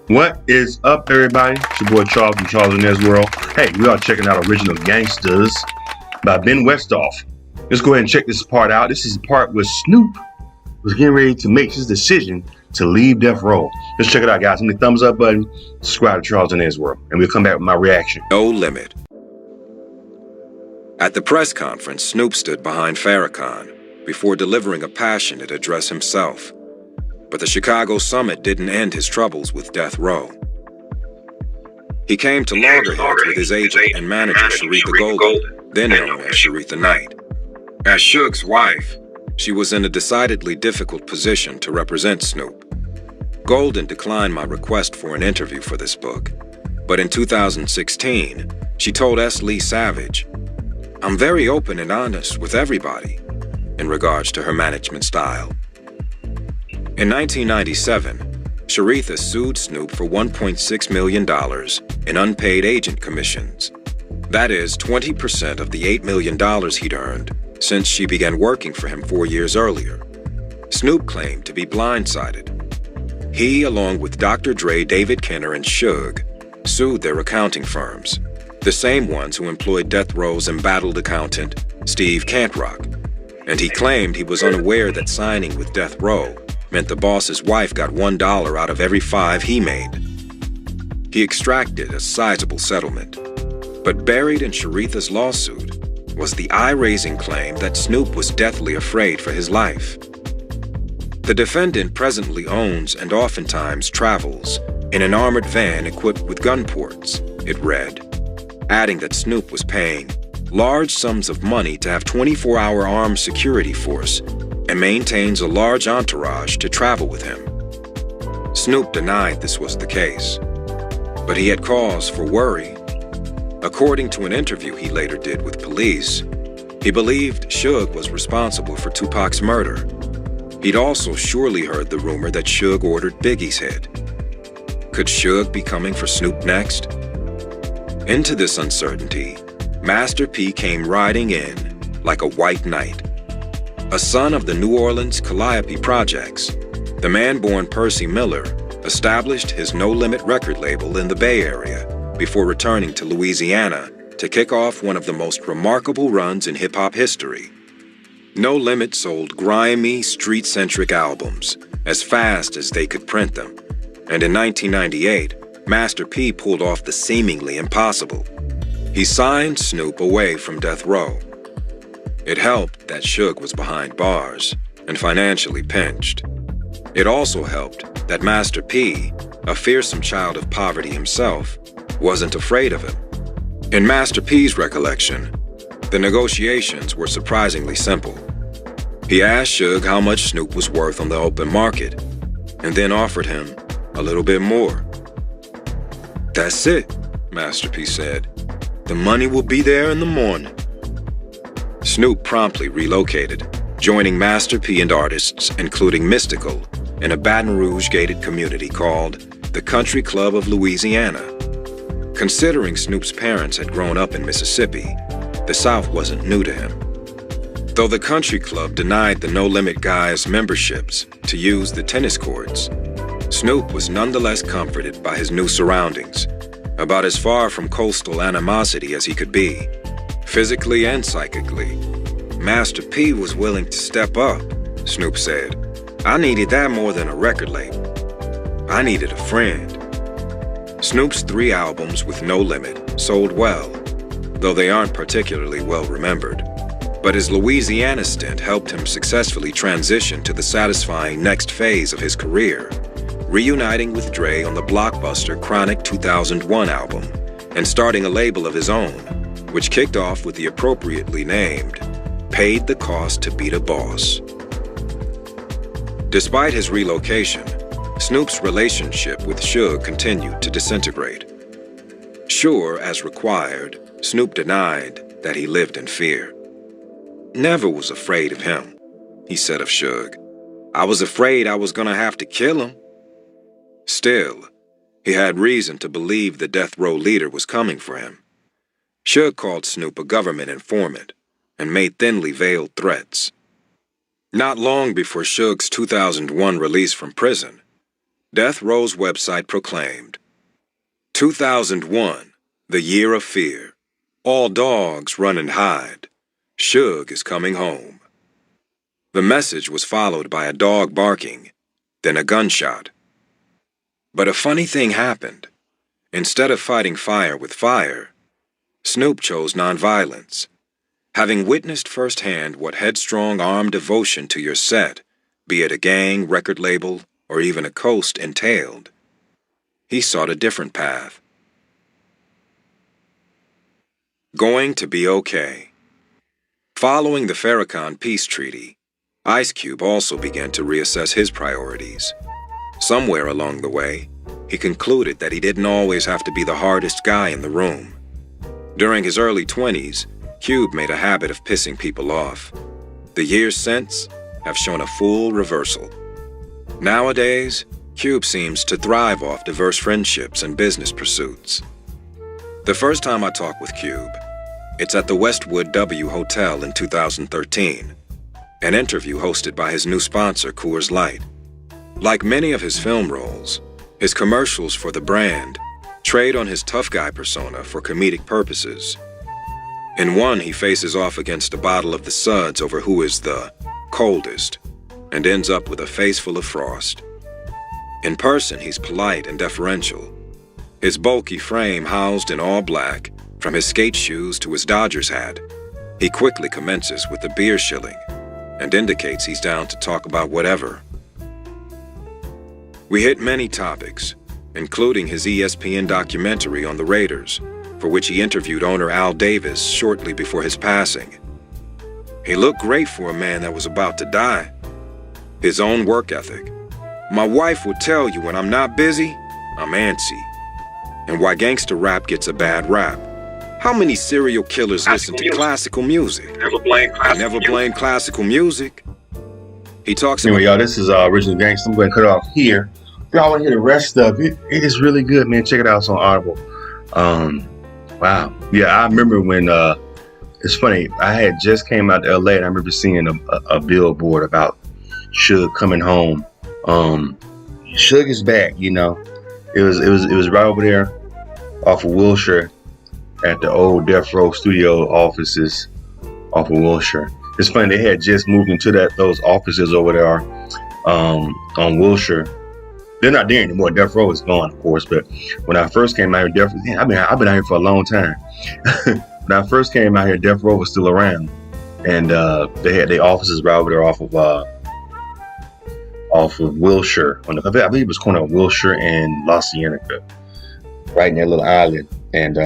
What is up, everybody? It's your boy Charles from Charles in His World. Hey, we are checking out Original Gangsters by Ben Westhoff. Let's go ahead and check this part out. This is the part where Snoop was getting ready to make his decision to leave Death Row. Let's check it out, guys. Hit the thumbs up button, subscribe to Charles in His World, and we'll come back with my reaction. No limit. At the press conference, Snoop stood behind Farrakhan before delivering a passionate address himself. But the Chicago summit didn't end his troubles with Death Row. He came to loggerheads with his agent and manager, Sharitha Golden, then known as Sharitha Knight. As Suge's wife, she was in a decidedly difficult position to represent Snoop. Golden declined my request for an interview for this book, but in 2016, she told S. Lee Savage, "I'm very open and honest with everybody," in regards to her management style. In 1997, Sharitha sued Snoop for $1.6 million in unpaid agent commissions. That is 20% of the $8 million he'd earned since she began working for him 4 years earlier. Snoop claimed to be blindsided. He, along with Dr. Dre, David Kenner, and Suge, sued their accounting firms, the same ones who employed Death Row's embattled accountant, Steve Cantrock. And he claimed he was unaware that signing with Death Row meant the boss's wife got $1 out of every 5 he made. He extracted a sizable settlement. But buried in Sharitha's lawsuit was the eye-raising claim that Snoop was deathly afraid for his life. The defendant presently owns and oftentimes travels in an armored van equipped with gun ports, it read, adding that Snoop was paying large sums of money to have 24-hour armed security force and maintains a large entourage to travel with him. Snoop denied this was the case, but he had cause for worry. According to an interview he later did with police, he believed Suge was responsible for Tupac's murder. He'd also surely heard the rumor that Suge ordered Biggie's head. Could Suge be coming for Snoop next? Into this uncertainty, Master P came riding in like a white knight. A son of the New Orleans Calliope Projects, the man born Percy Miller established his No Limit record label in the Bay Area before returning to Louisiana to kick off one of the most remarkable runs in hip-hop history. No Limit sold grimy, street-centric albums as fast as they could print them, and in 1998, Master P pulled off the seemingly impossible. He signed Snoop away from Death Row. It helped that Suge was behind bars and financially pinched. It also helped that Master P, a fearsome child of poverty himself, wasn't afraid of him. In Master P's recollection, the negotiations were surprisingly simple. He asked Suge how much Snoop was worth on the open market, and then offered him a little bit more. "That's it," Master P said. "The money will be there in the morning." Snoop promptly relocated, joining Master P and artists including Mystical in a Baton Rouge gated community called the Country Club of Louisiana. Considering Snoop's parents had grown up in Mississippi, the South wasn't new to him. Though the Country Club denied the No Limit guys memberships to use the tennis courts, Snoop was nonetheless comforted by his new surroundings, about as far from coastal animosity as he could be. Physically and psychically, Master P was willing to step up, Snoop said. "I needed that more than a record label. I needed a friend." Snoop's 3 albums with No Limit sold well, though they aren't particularly well remembered. But his Louisiana stint helped him successfully transition to the satisfying next phase of his career, reuniting with Dre on the blockbuster Chronic 2001 album and starting a label of his own, which kicked off with the appropriately named Paid the Cost to Be the Boss. Despite his relocation, Snoop's relationship with Suge continued to disintegrate. Sure, as required, Snoop denied that he lived in fear. "Never was afraid of him," he said of Suge. "I was afraid I was gonna have to kill him." Still, he had reason to believe the Death Row leader was coming for him. Suge called Snoop a government informant and made thinly veiled threats. Not long before Suge's 2001 release from prison, Death Row's website proclaimed, 2001, the year of fear. All dogs run and hide. Suge is coming home. The message was followed by a dog barking, then a gunshot. But a funny thing happened. Instead of fighting fire with fire, Snoop chose nonviolence. Having witnessed firsthand what headstrong armed devotion to your set, be it a gang, record label, or even a coast, entailed, he sought a different path. Going to be okay. Following the Farrakhan peace treaty, Ice Cube also began to reassess his priorities. Somewhere along the way, he concluded that he didn't always have to be the hardest guy in the room. During his early 20s, Cube made a habit of pissing people off. The years since have shown a full reversal. Nowadays, Cube seems to thrive off diverse friendships and business pursuits. The first time I talked with Cube, it's at the Westwood W Hotel in 2013, an interview hosted by his new sponsor, Coors Light. Like many of his film roles, his commercials for the brand trade on his tough guy persona for comedic purposes. In one, he faces off against a bottle of the Suds over who is the coldest, and ends up with a face full of frost. In person, he's polite and deferential. His bulky frame housed in all black, from his skate shoes to his Dodgers hat, he quickly commences with a beer shilling and indicates he's down to talk about whatever. We hit many topics, including his ESPN documentary on the Raiders, for which he interviewed owner Al Davis shortly before his passing. He looked great for a man that was about to die. His own work ethic. My wife would tell you when I'm not busy, I'm antsy. And why gangster rap gets a bad rap. How many serial killers listen to classical music? I never blame classical music. He talks about... Anyway, y'all, this is Original Gangsta. I'm going to cut it off here. If y'all want to hear the rest of it, it is really good, man. Check it out. It's on Audible. Wow. Yeah, I remember when... it's funny. I had just came out to LA and I remember seeing a billboard about Suge coming home. Suge is back, you know. It was right over there off of Wilshire at the old Death Row studio offices off of Wilshire. It's funny, they had just moved into those offices over there on Wilshire. They're not there anymore. Death Row is gone, of course. But when I first came out here, I've been out here for a long time. When I first came out here, Death Row was still around, and they had their offices right over there off of Wilshire. I believe it was corner of Wilshire and La Cienega, right in that little island. And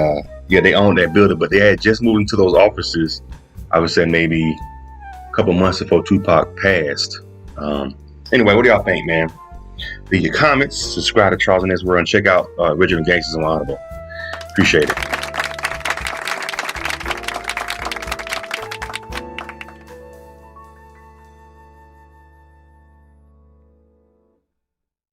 yeah, they owned that building, but they had just moved into those offices. I would say maybe a couple months before Tupac passed. Anyway, what do y'all think, man? Leave your comments, subscribe to Charles and His World, and check out Original Gangsters on Audible. Appreciate it.